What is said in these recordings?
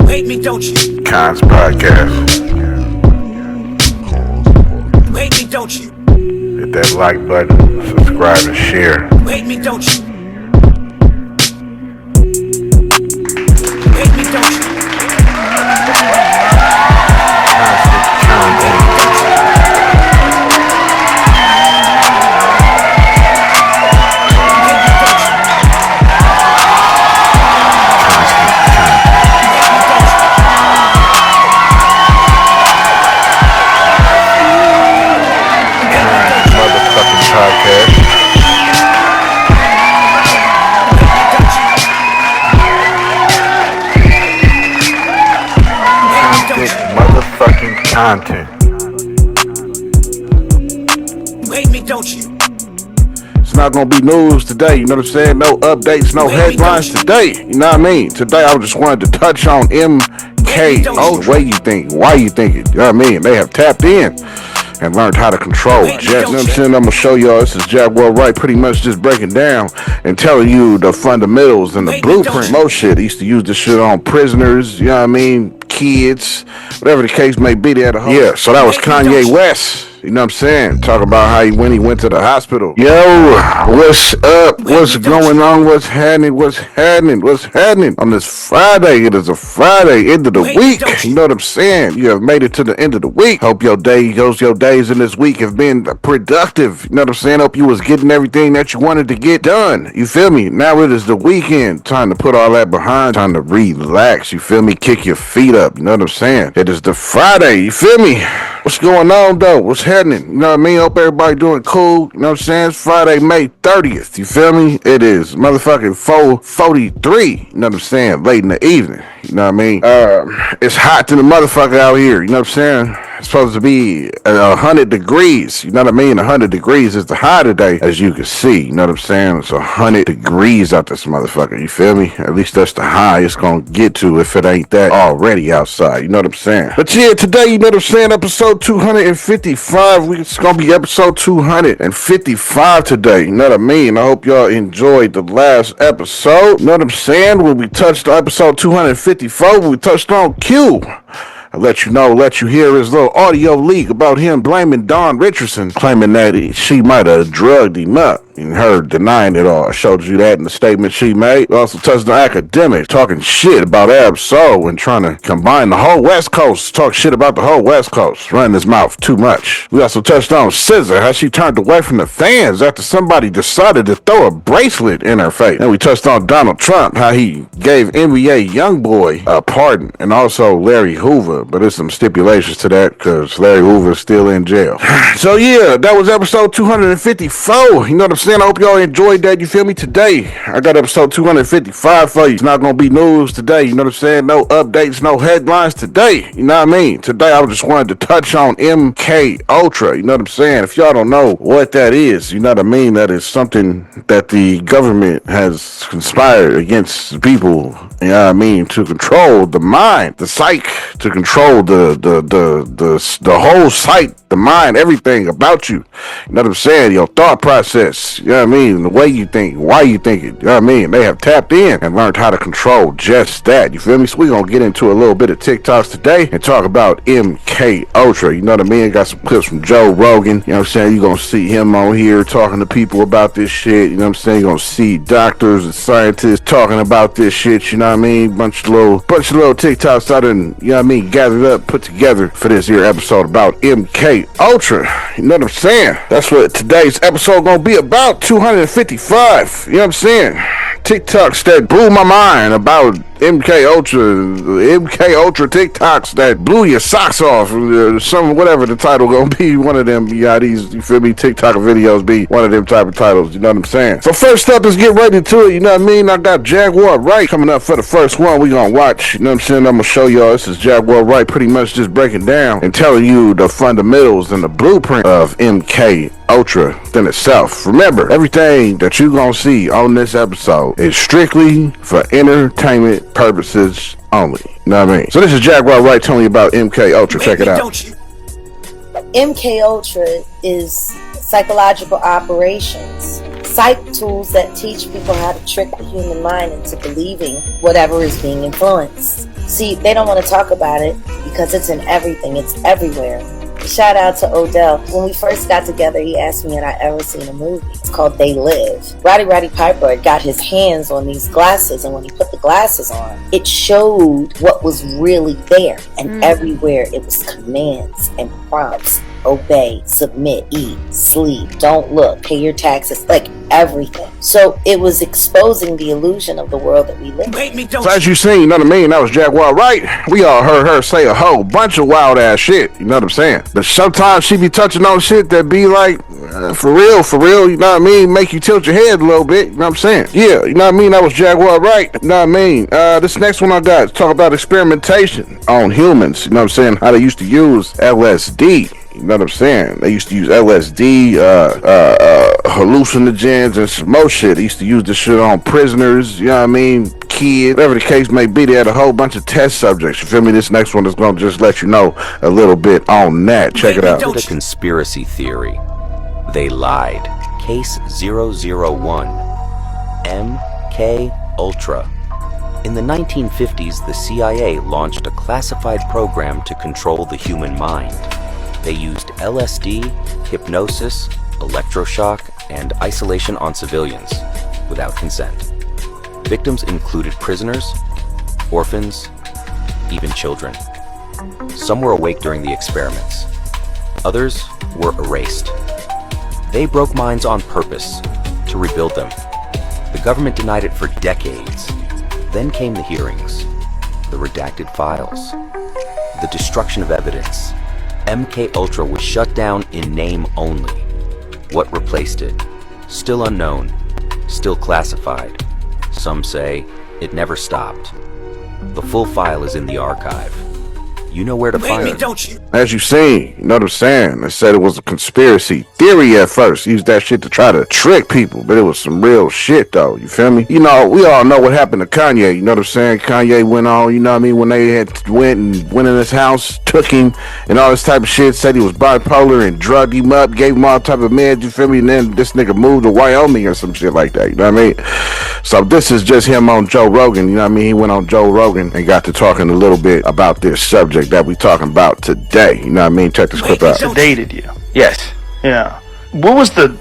hate me, don't you? Kons podcast. You hate me, don't you? Hit that like button, subscribe and share. You hate me, don't you? You hate me, don't you? Content. You hate me, don't you? It's not gonna be news today, you know what I'm saying? No updates, no headlines today, you know what I mean? Today I just wanted to touch on MK Ultra. The way you think, why you think it, you know what I mean? They have tapped in and learned how to control Jet. You know what I'm saying? I'm gonna show y'all. This is Jaguar Wright, pretty much just breaking down and telling you the fundamentals and the blueprint. Most shit, he used to use this shit on prisoners, you know what I mean? Kids, whatever the case may be, they had a whole. Yeah, so that was Kanye West. You know what I'm saying? Talk about how when he went to the hospital. Yo, what's up? What's going on? What's happening? What's happening? What's happening on this Friday? It is a Friday, end of the week. You know what I'm saying? You have made it to the end of the week. Hope your days in this week have been productive. You know what I'm saying? Hope you was getting everything that you wanted to get done. You feel me? Now it is the weekend. Time to put all that behind. Time to relax. You feel me? Kick your feet up. You know what I'm saying? It is the Friday. You feel me? What's going on though? What's happening? You know what I mean? Hope everybody doing cool. You know what I'm saying? It's Friday, May 30th. You feel me? It is motherfucking 4:43. You know what I'm saying? Late in the evening. You know what I mean? It's hot to the motherfucker out here. You know what I'm saying? It's supposed to be 100 degrees. You know what I mean? 100 degrees is the high today, as you can see. You know what I'm saying? It's 100 degrees out this motherfucker. You feel me? At least that's the high it's gonna get to if it ain't that already outside. You know what I'm saying? But yeah, today, you know what I'm saying? Episode 255. It's gonna be episode 255 today. You know what I mean? I hope y'all enjoyed the last episode. You know what I'm saying? When we touched on episode 254, when we touched on Q. I'll let you hear his little audio leak about him blaming Dawn Richardson, claiming that she might have drugged him up, and her denying it all. I showed you that in the statement she made. We also touched on academics, talking shit about Ab-Soul and trying to combine the whole West Coast, talk shit about the whole West Coast, running his mouth too much. We also touched on SZA, how she turned away from the fans after somebody decided to throw a bracelet in her face. And we touched on Donald Trump, how he gave NBA YoungBoy a pardon, and also Larry Hoover. But there's some stipulations to that because Larry Hoover's still in jail. So yeah, that was episode 254. You know what I'm saying? I hope y'all enjoyed that. You feel me? Today, I got episode 255 for you. It's not going to be news today. You know what I'm saying? No updates, no headlines today. You know what I mean? Today, I just wanted to touch on MK Ultra. You know what I'm saying? If y'all don't know what that is, you know what I mean? That is something that the government has conspired against people, you know what I mean, to control the mind, the psyche, to control the whole sight, the mind, everything about you. You know what I'm saying? Your thought process, you know what I mean? The way you think, why you think it, you know what I mean? They have tapped in and learned how to control just that. You feel me? So we're going to get into a little bit of TikToks today and talk about MK Ultra. You know what I mean? Got some clips from Joe Rogan. You know what I'm saying? You're going to see him on here talking to people about this shit. You know what I'm saying? You're going to see doctors and scientists talking about this shit. You know what I mean? Bunch of little TikToks out and, you know what I mean, gathered up, put together for this here episode about MK Ultra. You know what I'm saying? That's what today's episode gonna be about. 255. You know what I'm saying? TikToks that blew my mind about MK Ultra TikToks that blew your socks off. Some whatever the title gonna be. One of them. Yeah, these, you feel me? TikTok videos be one of them type of titles. You know what I'm saying? So first up, let's get right into it. You know what I mean? I got Jaguar Wright coming up for the first one. We gonna watch. You know what I'm saying? I'm gonna show y'all. This is Jaguar Wright, pretty much just breaking down and telling you the fundamentals and the blueprint of MK Ultra within itself. Remember, everything that you gonna see on this episode is strictly for entertainment purposes only. You know what I mean? So this is Jaguar Wright telling you about MK Ultra. Check it out. MK Ultra is psychological operations, psych tools that teach people how to trick the human mind into believing whatever is being influenced. See, they don't want to talk about it because it's in everything. It's everywhere. Shout out to Odell. When we first got together, he asked me had I ever seen a movie. It's called They Live. Roddy Piper had got his hands on these glasses, and when he put the glasses on, it showed what was really there. And everywhere it was commands and prompts. Obey, submit, eat, sleep, don't look, pay your taxes, like everything. So it was exposing the illusion of the world that we live in. So as you seen, you know what I mean, that was Jaguar Wright. We all heard her say a whole bunch of wild ass shit, you know what I'm saying? But sometimes she be touching on shit that be like, for real, you know what I mean? Make you tilt your head a little bit, you know what I'm saying? Yeah, you know what I mean? That was Jaguar Wright, you know what I mean? This next one I got, talk about experimentation on humans, you know what I'm saying? How they used to use LSD. You know what I'm saying? They used to use LSD, hallucinogens, and some more shit. They used to use this shit on prisoners, you know what I mean? Kids, whatever the case may be. They had a whole bunch of test subjects. You feel me? This next one is going to just let you know a little bit on that. Check it out. The conspiracy theory. They lied. Case 001. mkultra. In the 1950s, the CIA launched a classified program to control the human mind. They used LSD, hypnosis, electroshock, and isolation on civilians without consent. Victims included prisoners, orphans, even children. Some were awake during the experiments. Others were erased. They broke minds on purpose to rebuild them. The government denied it for decades. Then came the hearings, the redacted files, the destruction of evidence. MKUltra was shut down in name only. What replaced it? Still unknown, still classified. Some say it never stopped. The full file is in the archive. You know where to find it. Don't you? As you seen, you know what I'm saying? They said it was a conspiracy theory at first. Used that shit to try to trick people, but it was some real shit though. You feel me? You know, we all know what happened to Kanye. You know what I'm saying? Kanye went on, you know what I mean? When they had went in his house, took him, and all this type of shit. Said he was bipolar and drugged him up, gave him all type of meds. You feel me? And then this nigga moved to Wyoming or some shit like that. You know what I mean? So this is just him on Joe Rogan. You know what I mean? He went on Joe Rogan and got to talking a little bit about this subject that we talking about today. You know what I mean? Check this clip out. Sedated you. Yes. Yeah. What was the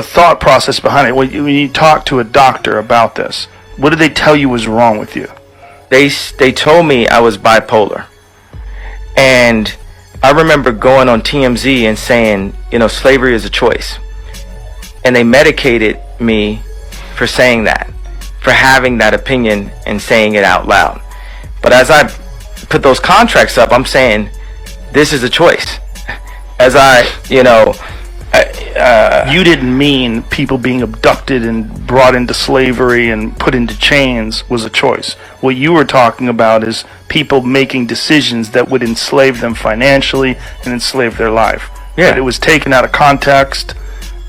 thought process behind it? When you talked to a doctor about this, what did they tell you was wrong with you? They told me I was bipolar. And I remember going on TMZ and saying, you know, slavery is a choice. And they medicated me for saying that, for having that opinion and saying it out loud. But as I put those contracts up, I'm saying this is a choice. As I, you know, You didn't mean people being abducted and brought into slavery and put into chains was a choice. What you were talking about is people making decisions that would enslave them financially and enslave their life. Yeah. But it was taken out of context,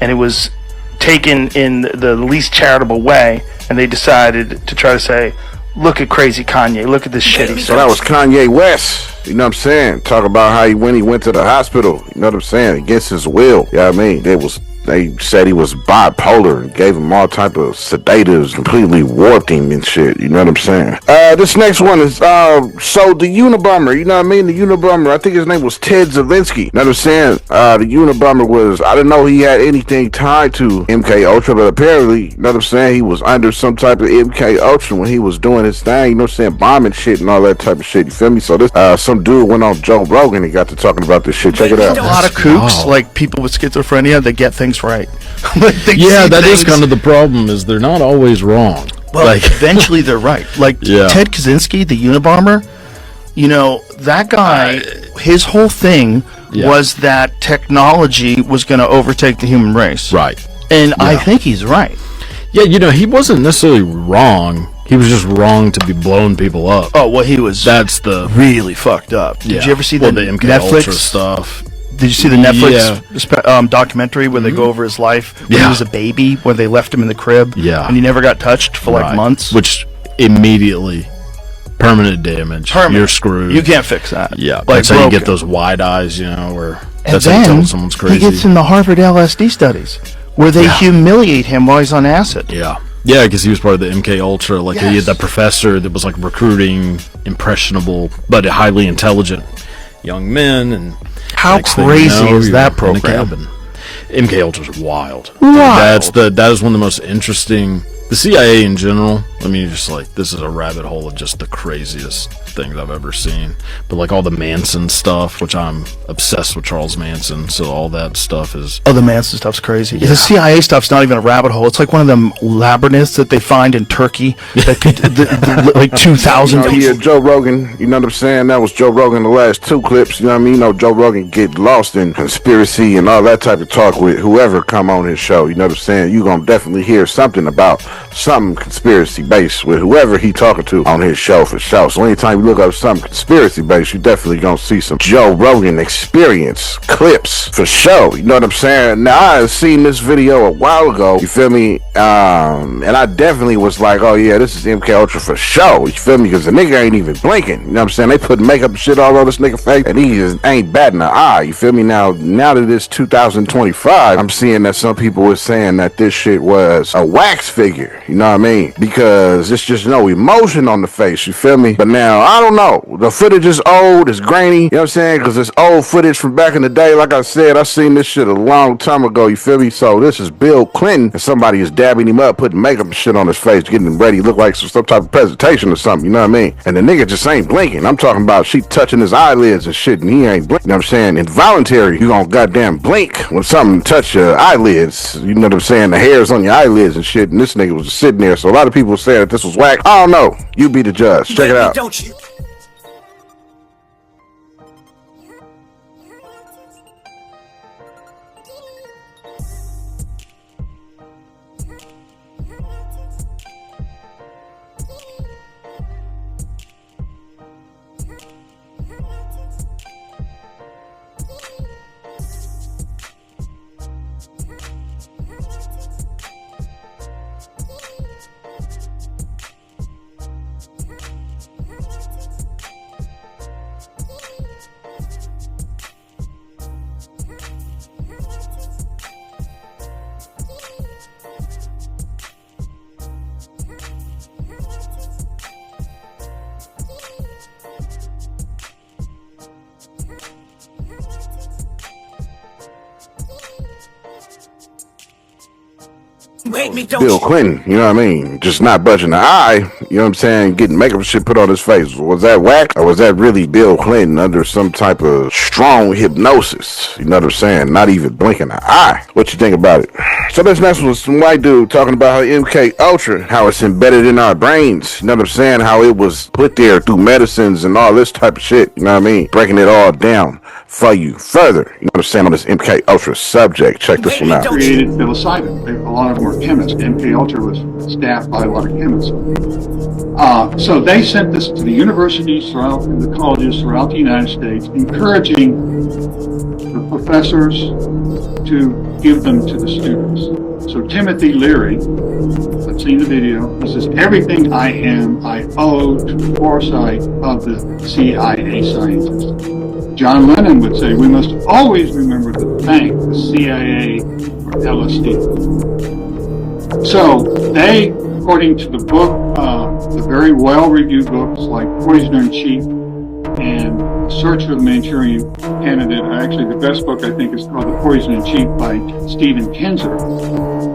and it was taken in the least charitable way, and they decided to try to say, look at crazy Kanye, look at this shit he So that was Kanye West, you know what I'm saying? Talk about how he went to the hospital, you know what I'm saying, against his will. You know what I mean? They said he was bipolar and gave him all type of sedatives, completely warped him and shit, you know what I'm saying? This next one is, so the Unabomber, you know what I mean? The Unabomber, I think his name was Ted Zelinsky, you know what I'm saying? The Unabomber was, I didn't know he had anything tied to MKUltra, but apparently, you know what I'm saying, he was under some type of MKUltra when he was doing his thing, you know what I'm saying, bombing shit and all that type of shit, you feel me? So this, some dude went on Joe Rogan and got to talking about this shit. Check it out. A lot of kooks, like people with schizophrenia, they get things right. Like that is kind of the problem, is they're not always wrong. Well, eventually they're right. Like Ted Kaczynski, the Unabomber, you know, that guy, his whole thing was that technology was going to overtake the human race. Right. And I think he's right. Yeah, you know, he wasn't necessarily wrong. He was just wrong to be blowing people up. Oh, well, he was really fucked up. Did you ever see the MKUltra stuff? Did you see the Netflix documentary where they go over his life when he was a baby, where they left him in the crib and he never got touched for like months? Which immediately, permanent damage. You're screwed. You can't fix that. Yeah, that's how you get those wide eyes, you know, where that's how how you you tell tell someone's crazy. He gets in the Harvard LSD studies where they humiliate him while he's on acid. Yeah. Yeah, because he was part of the MK Ultra. Like, he had that professor that was like recruiting impressionable but highly intelligent young men. And how crazy is that program? MK Ultra's wild. That is one of the most interesting. The CIA in general, I mean, just like, this is a rabbit hole of just the craziest things I've ever seen. But like all the Manson stuff, which I'm obsessed with Charles Manson, so all that stuff is... Oh, the Manson stuff's crazy. Yeah. The CIA stuff's not even a rabbit hole. It's like one of them labyrinths that they find in Turkey that could, like 2,000 people. Yeah, Joe Rogan, you know what I'm saying? That was Joe Rogan the last 2 clips, you know what I mean? You know, Joe Rogan get lost in conspiracy and all that type of talk with whoever come on his show, you know what I'm saying? You gonna definitely hear something about something conspiracy based with whoever he talking to on his show for sure. So anytime you look up something conspiracy based, you definitely gonna see some Joe Rogan experience clips for sure. You know what I'm saying? Now, I had seen this video a while ago, you feel me? And I definitely was like, oh yeah, this is MK Ultra for sure. You feel me? Because the nigga ain't even blinking. You know what I'm saying? They put makeup and shit all over this nigga face, and he just ain't batting an eye. You feel me? Now that it's 2025, I'm seeing that some people were saying that this shit was a wax figure. You know what I mean? Because it's just no emotion on the face, you feel me? But now, I don't know. The footage is old, it's grainy, you know what I'm saying? Because it's old footage from back in the day. Like I said, I seen this shit a long time ago, you feel me? So this is Bill Clinton, and somebody is dabbing him up, putting makeup and shit on his face, getting him ready, look like some type of presentation or something, you know what I mean? And the nigga just ain't blinking. I'm talking about she touching his eyelids and shit, and he ain't blinking. You know what I'm saying? Involuntary, you gonna goddamn blink when something touch your eyelids, you know what I'm saying? The hairs on your eyelids and shit, and this nigga was just sitting there. So a lot of people say that this was whack. I don't know. You be the judge. Check it out. Don't you? You hate me, don't Bill you? Clinton, you know what I mean? Just not budging the eye, you know what I'm saying? Getting makeup shit put on his face. Was that whack? Or was that really Bill Clinton under some type of strong hypnosis? You know what I'm saying? Not even blinking an eye. What you think about it? So this next one was some white dude talking about how MK Ultra, how it's embedded in our brains. You know what I'm saying? How it was put there through medicines and all this type of shit. You know what I mean? Breaking it all down for you further. You know what I'm saying? On this MK Ultra subject. Check this one out. Created psilocybin. A lot of them were chemists. MK Ultra was staffed by a lot of chemists. So they sent this to the universities throughout, and the colleges throughout the United States, encouraging the professors to give them to the students. So Timothy Leary, I've seen the video, he says, everything I am, I owe to the foresight of the CIA scientists. John Lennon would say, we must always remember to thank the CIA for LSD. So they, according to the book, the very well-reviewed books like Poisoner in Chief and Search for the Manchurian Candidate, actually the best book I think is called The Poison in Chief by Stephen Kinzer.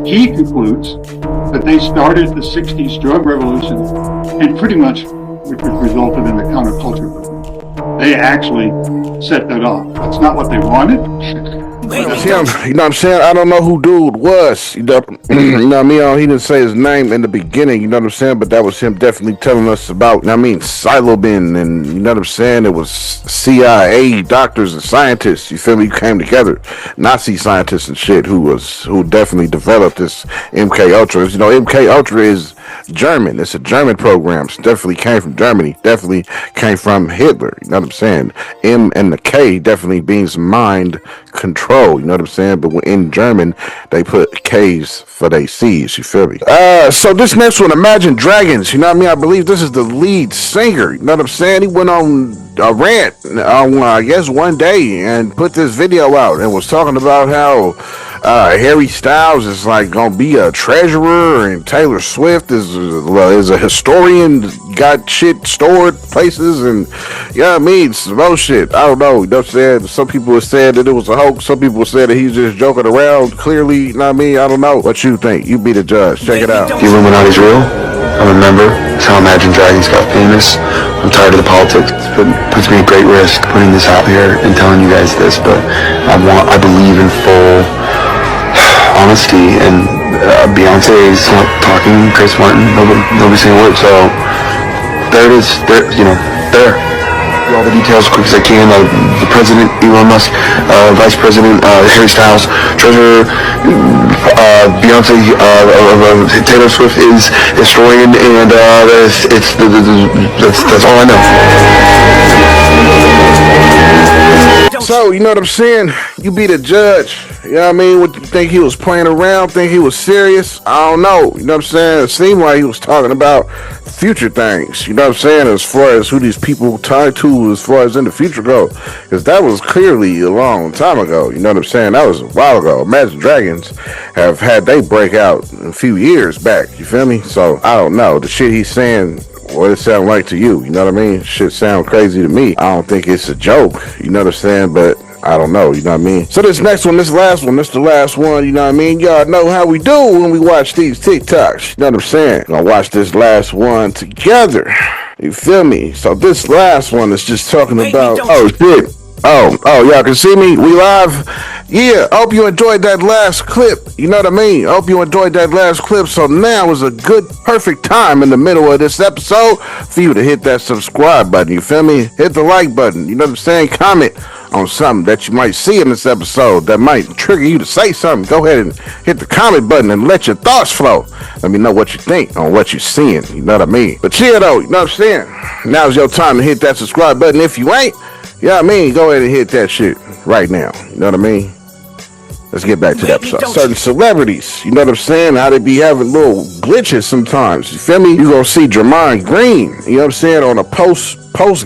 He concludes that they started the 60s drug revolution and pretty much which resulted in the counterculture movement. They actually set that off. That's not what they wanted. That's him. You know what I'm saying? I don't know who dude was. You know what I mean? He didn't say his name in the beginning, you know what I'm saying? But that was him definitely telling us about, you know what I mean, psilocybin, and you know what I'm saying? It was CIA doctors and scientists, you feel me, came together, Nazi scientists and shit, who definitely developed this MK Ultra. You know, MK Ultra is German. It's a German program. It definitely came from Germany. Definitely came from Hitler. You know what I'm saying? M and the K definitely means mind control. You know what I'm saying? But in German, they put K's for they C's. You feel me? So this next one, Imagine Dragons. You know what I mean? I believe this is the lead singer. You know what I'm saying? He went on a rant, I guess one day, and put this video out and was talking about how Harry Styles is like gonna be a treasurer, and Taylor Swift is a historian, got shit stored places, and I mean, some bullshit. I don't know. You know what I'm saying? Some people have said that it was a hoax. Some people said that he's just joking around. Clearly, you know what I mean? I don't know. What you think? You be the judge. Check it out. The Illuminati's real. I'm a member. That's how Imagine Dragons got famous. I'm tired of the politics. It puts me at great risk putting this out here and telling you guys this, but I believe in full honesty, and Beyonce is not talking. Chris Martin, nobody saying a word. So there it is. There. All the details as quick as I can. The president, Elon Musk, vice president, Harry Styles, treasurer, Beyonce, Taylor Swift is historian, and that's all I know. So, you know what I'm saying? You be the judge. You know what I mean? What you think he was playing around? Think he was serious? I don't know. You know what I'm saying? It seemed like he was talking about future things. You know what I'm saying? As far as who these people tied to as far as in the future go. Because that was clearly a long time ago. You know what I'm saying? That was a while ago. Imagine Dragons have had they break out a few years back. You feel me? So, I don't know. The shit he's saying, what it sound like to you? You know what I mean? Shit sound crazy to me. I don't think it's a joke. You know what I'm saying? But I don't know, you know what I mean? So this next one, this last one, this the last one, you know what I mean? Y'all know how we do when we watch these TikToks. You know what I'm saying? Gonna watch this last one together. You feel me? So this last one is just talking about, oh shit. Oh, y'all can see me? We live? Yeah, hope you enjoyed that last clip. You know what I mean? Hope you enjoyed that last clip. So now is a good, perfect time in the middle of this episode for you to hit that subscribe button. You feel me? Hit the like button. You know what I'm saying? Comment on something that you might see in this episode that might trigger you to say something. Go ahead and hit the comment button and let your thoughts flow. Let me know what you think on what you're seeing. You know what I mean? But yeah, though, you know what I'm saying? Now's your time to hit that subscribe button. If you ain't, you know what I mean? Go ahead and hit that shit right now. You know what I mean? Let's get back to the episode. Certain celebrities, you know what I'm saying? How they be having little glitches sometimes. You feel me? You gonna see Draymond Green, you know what I'm saying, on a post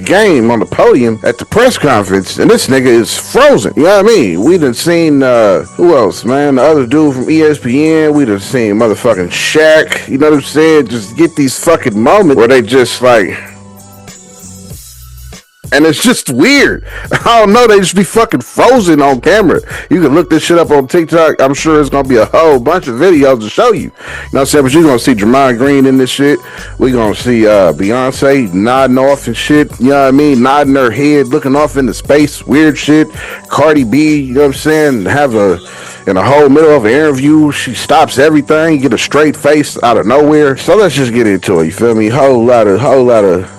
game on the podium at the press conference, and this nigga is frozen. You know what I mean? We done seen who else, man? The other dude from ESPN. We done seen motherfucking Shaq. You know what I'm saying? Just get these fucking moments where they just like. And it's just weird. I don't know. They just be fucking frozen on camera. You can look this shit up on TikTok. I'm sure it's going to be a whole bunch of videos to show you. You know what I'm saying? But you're going to see Draymond Green in this shit. We're going to see Beyonce nodding off and shit. You know what I mean? Nodding her head, looking off into space. Weird shit. Cardi B, you know what I'm saying? In the whole middle of an interview, she stops everything, get a straight face out of nowhere. So let's just get into it, you feel me? Whole lot of,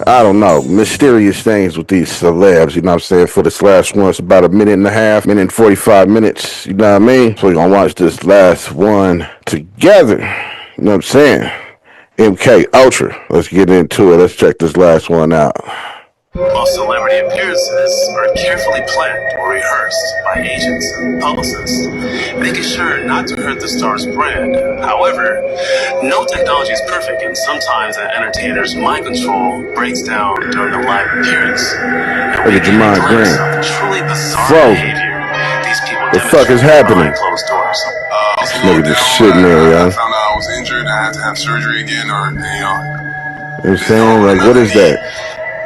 I don't know, mysterious things with these celebs, you know what I'm saying? For this last one, it's about a minute and a half, minute and 45 minutes, you know what I mean? So we're gonna watch this last one together, you know what I'm saying? mkultra, let's get into it, let's check this last one out. Most celebrity appearances are carefully planned or rehearsed by agents and publicists, making sure not to hurt the star's brand. However, no technology is perfect, and sometimes an entertainer's mind control breaks down during a live appearance. Look at Draymond Green. Truly bizarre behavior. These people the fuck is happening? Closed doors. This nigga just sitting there, yo. I found out I was injured and I had to have surgery again, or you know what I'm saying? Like, what is that?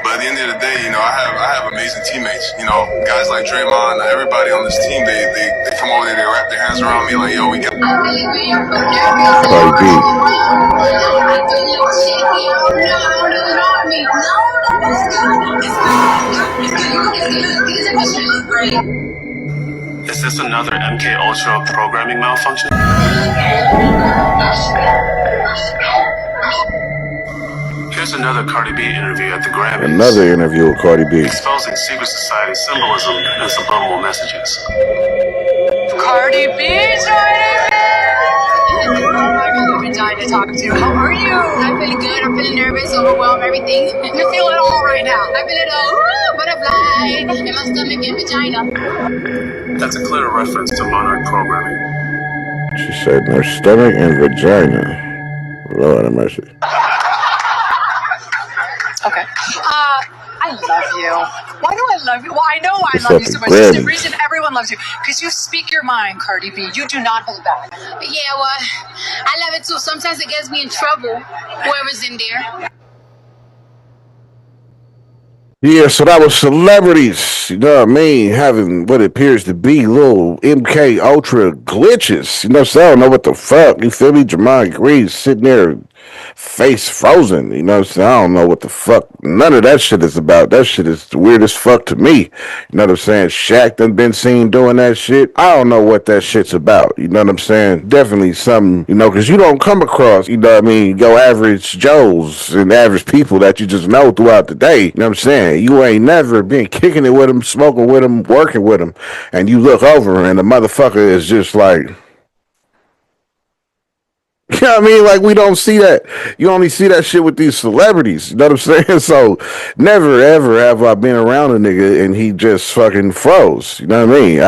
But at the end of the day, you know, I have amazing teammates. You know, guys like Draymond, everybody on this team, they come over there, they wrap their hands around me like, yo, we got. Cardi B. Is this another mkultra programming malfunction? Here's another Cardi B interview at the Grammys. Another interview with Cardi B. Exposing secret society symbolism and subliminal messages. Cardi B joining me! I've been dying to talk to you. How are you? I'm feeling good. I'm feeling nervous, overwhelmed, everything. I feel it all right now. I feel it all. Butterfly in my stomach and vagina. That's a clear reference to Monarch programming. She said in her stomach and vagina. Lord have mercy. Okay. I love you. Why do I love you? Well, I know I What's love up, you so much. Granny? There's a reason everyone loves you. Because you speak your mind, Cardi B. You do not hold back. Yeah, well, I love it too. Sometimes it gets me in trouble, whoever's in there. Yeah, so that was celebrities, you know what I mean, having what appears to be little MK Ultra glitches. You know, so I don't know what the fuck. You feel me? Jamon Green sitting there, face frozen. You know what I'm saying? I don't know what the fuck none of that shit is about. That shit is weird as fuck to me. You know what I'm saying? Shaq done been seen doing that shit. I don't know what that shit's about. You know what I'm saying? Definitely something, you know, because you don't come across, you know what I mean, your average Joes and average people that you just know throughout the day. You know what I'm saying? You ain't never been kicking it with them, smoking with them, working with them, and you look over and the motherfucker is just like, you know what I mean? Like, we don't see that. You only see that shit with these celebrities. You know what I'm saying? So, never, ever have I been around a nigga and he just fucking froze. You know what I mean?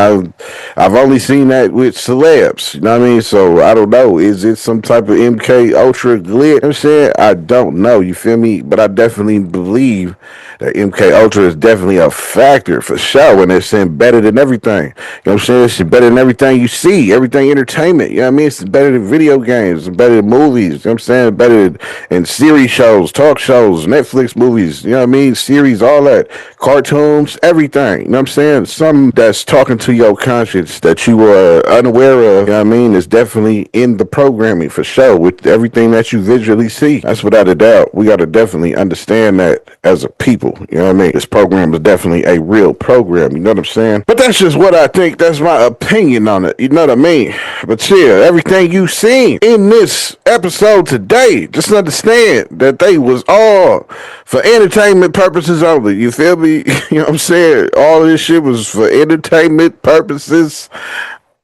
I've only seen that with celebs. You know what I mean? So, I don't know. Is it some type of MK Ultra glitch? You know what I'm saying? I don't know. You feel me? But I definitely believe that MK Ultra is definitely a factor for sure. And it's embedded in everything. You know what I'm saying? It's embedded in everything you see, everything entertainment. You know what I mean? It's embedded in video games, better than movies, you know what I'm saying? Better in series shows, talk shows, Netflix movies, you know what I mean? Series, all that, cartoons, everything, you know what I'm saying? Something that's talking to your conscience that you were unaware of, you know what I mean? Is definitely in the programming for sure with everything that you visually see. That's without a doubt. We got to definitely understand that as a people, you know what I mean? This program is definitely a real program, you know what I'm saying? But that's just what I think. That's my opinion on it, you know what I mean? But yeah, everything you seen in this episode today, just understand that they was all for entertainment purposes only. You feel me? You know what I'm saying? All this shit was for entertainment purposes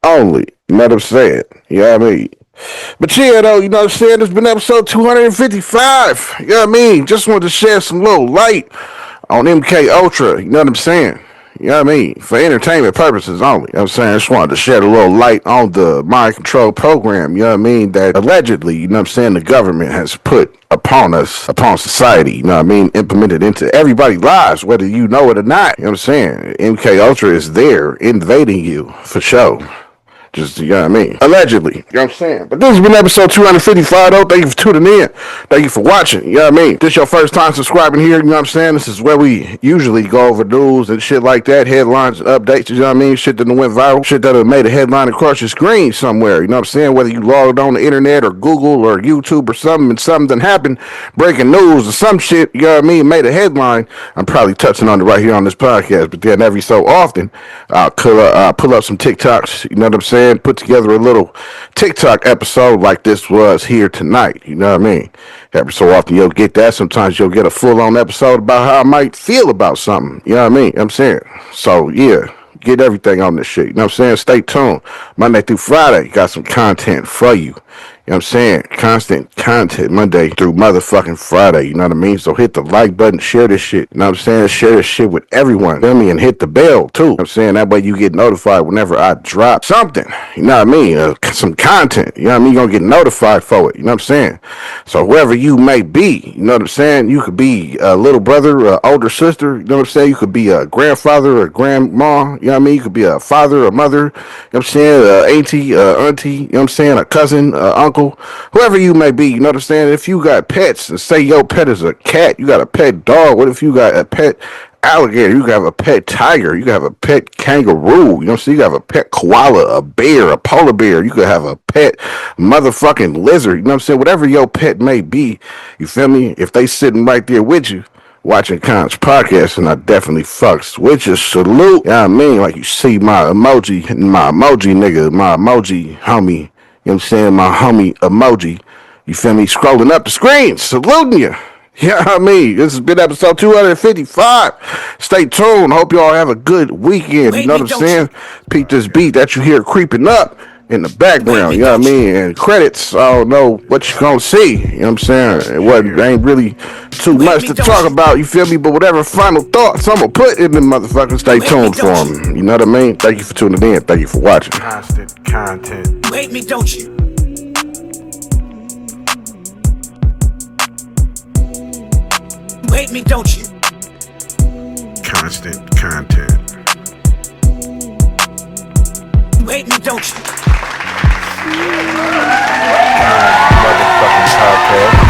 only. You know what I'm saying? You know what I mean? But yeah, though, you know what I'm saying? It's been episode 255. You know what I mean? Just wanted to share some little light on MK Ultra. You know what I'm saying? You know what I mean? For entertainment purposes only. You know what I'm saying? I just wanted to shed a little light on the mind control program, you know what I mean? That allegedly, you know what I'm saying, the government has put upon us, upon society, you know what I mean? Implemented into everybody's lives, whether you know it or not. You know what I'm saying? MK Ultra is there invading you for sure. Just, you know what I mean? Allegedly. You know what I'm saying? But this has been episode 255, though. Thank you for tuning in. Thank you for watching. You know what I mean? This your first time subscribing here. You know what I'm saying? This is where we usually go over news and shit like that. Headlines and updates. You know what I mean? Shit that went viral. Shit that have made a headline across your screen somewhere. You know what I'm saying? Whether you logged on the internet or Google or YouTube or something and something happened, breaking news or some shit, you know what I mean? Made a headline. I'm probably touching on it right here on this podcast. But then every so often, I'll pull up some TikToks. You know what I'm saying? Put together a little TikTok episode like this was here tonight. You know what I mean? Every so often you'll get that. Sometimes you'll get a full-on episode about how I might feel about something. You know what I mean? You know what I'm saying? So, yeah. Get everything on this shit. You know what I'm saying? Stay tuned. Monday through Friday, got some content for you. You know what I'm saying? Constant content Monday through motherfucking Friday. You know what I mean? So hit the like button, share this shit. You know what I'm saying? Share this shit with everyone. Feel me? And hit the bell too. You know what I'm saying? That way you get notified whenever I drop something. You know what I mean? Some content. You know what I mean? You're gonna get notified for it. You know what I'm saying? So whoever you may be, you know what I'm saying? You could be a little brother, older sister. You know what I'm saying? You could be a grandfather or grandma. You know what I mean? You could be a father or mother. You know what I'm saying? Auntie, auntie. You know what I'm saying? A cousin, uncle. Whoever you may be, you know what I'm saying? If you got pets and say your pet is a cat, you got a pet dog. What if you got a pet alligator? You can have a pet tiger. You can have a pet kangaroo. You know what I'm saying? You can have a pet koala, a bear, a polar bear. You could have a pet motherfucking lizard. You know what I'm saying? Whatever your pet may be, you feel me? If they sitting right there with you, watching Kons podcast, and I definitely fucks with you. Salute. You know what I mean? Like you see my emoji nigga, my emoji homie. You know what I'm saying? My homie emoji. You feel me? Scrolling up the screen. Saluting you. You know what I mean? This has been episode 255. Stay tuned. Hope y'all have a good weekend. You know what I'm saying? Peep this beat that you hear creeping up in the background. You know what I mean? And credits, I don't know what you gonna see. You know what I'm saying? It ain't really too much to talk about. You feel me? But whatever final thoughts I'm gonna put in the motherfucker, stay tuned for them. You know what I mean? Thank you for tuning in. Thank you for watching. Constant content. You hate me, don't you? You hate me, don't you? constant content. You hate me, don't you? Motherfucking podcast.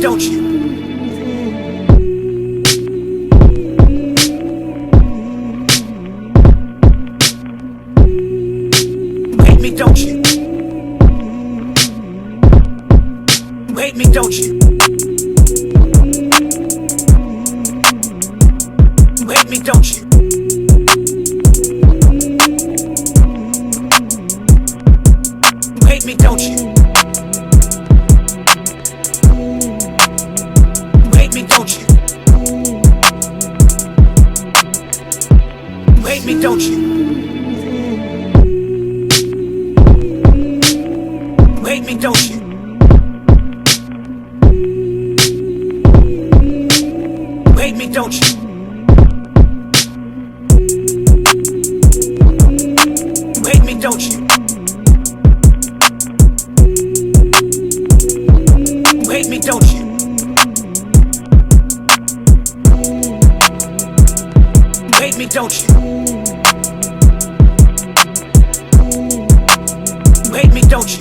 Don't you? You hate me, don't you? You hate me, don't you? You hate me, don't you? You hate me, don't you? Me, don't you? You hate me, don't you? You hate me, don't you? You hate me, don't you? You hate me, don't you? You hate me, don't you? Hate me, don't you? You hate me, don't you?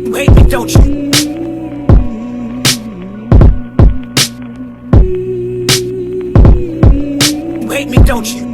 You hate me, don't you? You hate me, don't you?